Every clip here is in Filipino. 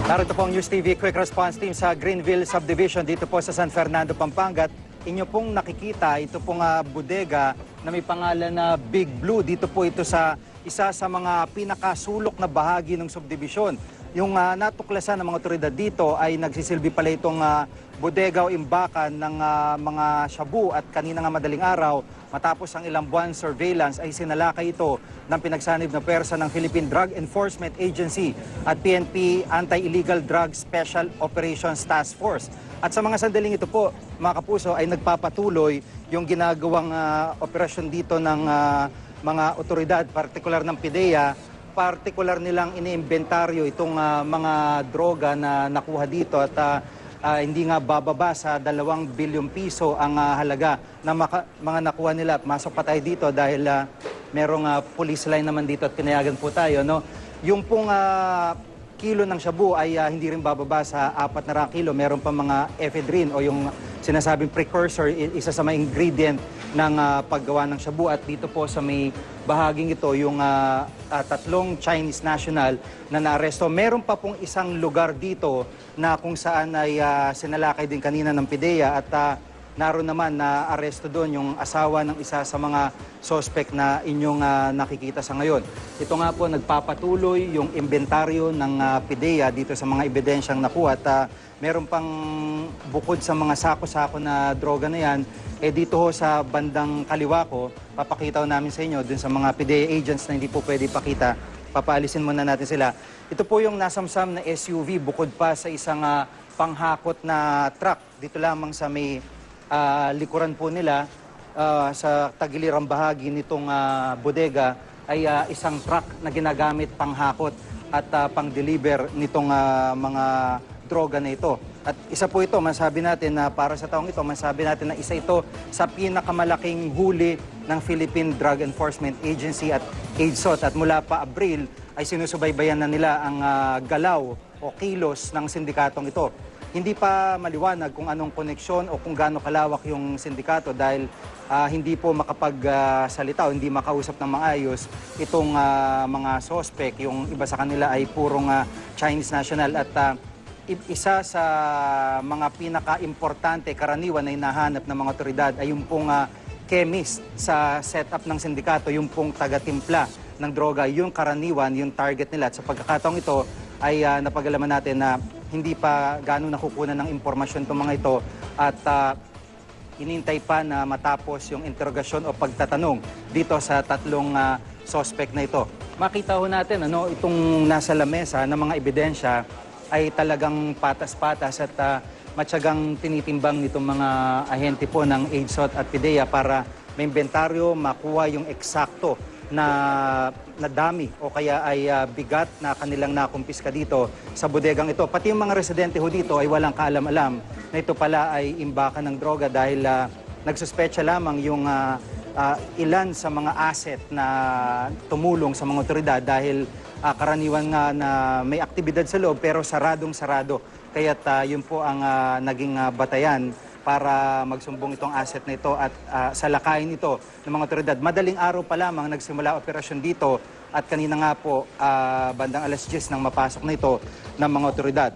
Narito po ang News TV Quick Response Team sa Greenville Subdivision dito po sa San Fernando, Pampanga. Inyo pong nakikita, ito pong bodega na may pangalan na Big Blue. Dito po ito sa isa sa mga pinakasulok na bahagi ng subdivision. Yung natuklasan ng mga otoridad dito ay nagsisilbi pala itong bodega o imbakan ng mga shabu at kanina nga madaling araw matapos ang ilang buwan surveillance ay sinalakay ito ng pinagsanib na pwersa ng Philippine Drug Enforcement Agency at PNP Anti-Illegal Drug Special Operations Task Force. At sa mga sandaling ito po, mga kapuso, ay nagpapatuloy yung ginagawang operasyon dito ng mga otoridad, partikular ng PIDEA, partikular nilang iniimbentaryo itong mga droga na nakuha dito at hindi nga bababa sa 2 bilyong piso ang halaga na mga nakuha nila. Masok pa tayo dito dahil merong police line naman dito at pinayagan po tayo. No? Yung pong kilo ng shabu ay hindi rin bababa sa 400 kilo. Meron pa mga ephedrine o yung sinasabing precursor, isa sa mga ingredient ng paggawa ng shabu. At dito po sa may bahaging ito, yung 3 Chinese national na naaresto. Meron pa pong isang lugar dito na kung saan ay sinalakay din kanina ng PIDEA at naroon naman na aresto doon yung asawa ng isa sa mga suspect na inyong nakikita sa ngayon. Ito nga po, nagpapatuloy yung inventaryo ng PIDEA dito sa mga ebidensyang nakuha at meron pang bukod sa mga sako-sako na droga na yan, dito ho sa bandang kaliwa ko, papakita ho namin sa inyo dun sa mga PIDEA agents na hindi po pwede ipakita, papaalisin muna natin sila. Ito po yung nasamsam na SUV bukod pa sa isang panghakot na truck dito lamang sa may likuran po nila sa tagilirang bahagi nitong bodega ay isang truck na ginagamit panghakot at pang-deliver nitong mga droga na ito. At isa po ito, masabi natin na para sa taong ito, masabi natin na isa ito sa pinakamalaking huli ng Philippine Drug Enforcement Agency at AIDSOT. At mula pa Abril ay sinusubaybayan na nila ang galaw o kilos ng sindikatong ito. Hindi pa maliwanag kung anong koneksyon o kung gaano kalawak yung sindikato dahil hindi po makapagsalita o hindi makausap ng maayos itong mga suspect. Yung iba sa kanila ay purong Chinese national at isa sa mga pinaka-importante karaniwan na hinahanap ng mga otoridad ay yung pong chemist sa setup ng sindikato, yung pong taga-timpla ng droga, yung karaniwan, yung target nila. At sa pagkakataong ito ay napag-alaman natin na hindi pa gaano nakukunan ng impormasyon itong mga ito at hinintay pa na matapos yung interogasyon o pagtatanong dito sa 3 suspect na ito. Makita ho natin itong nasa lamesa ng mga ebidensya ay talagang patas-patas at matyagang tinitimbang nitong mga ahente po ng AIDSOT at PIDEA para may inventaryo, makuha yung eksakto na dami o kaya ay bigat na kanilang nakumpiska dito sa bodegang ito. Pati yung mga residente ho dito ay walang kaalam-alam na ito pala ay imbakan ng droga dahil nagsuspecha lamang yung ilan sa mga asset na tumulong sa mga otoridad dahil karaniwan nga na may aktibidad sa loob pero saradong-sarado. Kaya't yun po ang naging batayan para magsumbong itong asset na ito at salakayin ito ng mga otoridad. Madaling araw pa lamang nagsimula operasyon dito at kanina nga po bandang 10:00 nang mapasok na ito ng mga otoridad.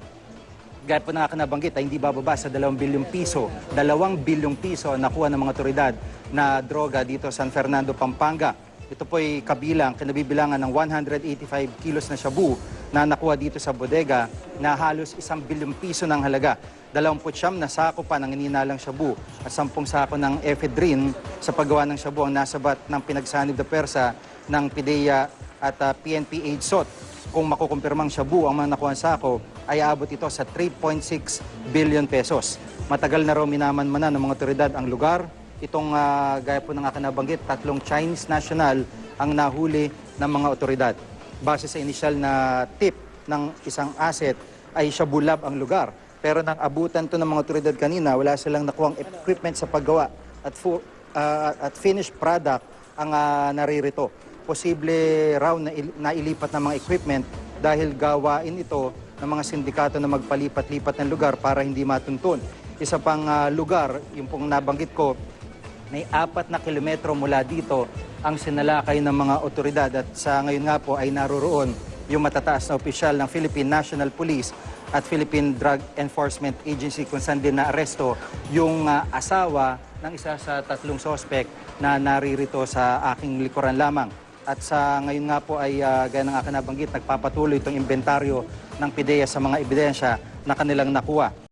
Gaya po na nabanggit ay hindi bababa sa 2 bilyong piso. 2 bilyong piso nakuha ng mga otoridad na droga dito sa San Fernando, Pampanga. Ito po ay kabilang, kinabibilangan ng 185 kilos na shabu na nakuha dito sa bodega na halos 1 bilyong piso ng halaga. 29 na sako pa ng ininalang shabu at 10 sako ng ephedrine sa paggawa ng shabu ang nasabat ng pinagsanib na pwersa ng PIDEA at PNP AIDSOT. Kung makukumpirmang shabu ang mga nakuha sako, ay aabot ito sa 3.6 billion pesos. Matagal na raw minaman-manan ng mga otoridad ang lugar. Itong gaya po ng nabanggit, 3 Chinese national ang nahuli ng mga otoridad. Base sa initial na tip ng isang asset ay shabu lab ang lugar. Pero nang abutan to ng mga otoridad kanina, wala silang nakuhang equipment sa paggawa at finished product ang naririto. Posible raw na nailipat ng mga equipment dahil gawain ito ng mga sindikato na magpalipat-lipat ng lugar para hindi matuntun. Isa pang lugar, yung pong nabanggit ko, may 4 na kilometro mula dito ang sinalakay ng mga otoridad at sa ngayon nga po ay naroroon yung matataas na opisyal ng Philippine National Police at Philippine Drug Enforcement Agency kung saan din na-aresto yung asawa ng isa sa tatlong sospek na naririto sa aking likuran lamang. At sa ngayon nga po ay gaya ng aking nabanggit, nagpapatuloy itong inventaryo ng PIDEA sa mga ebidensya na kanilang nakuha.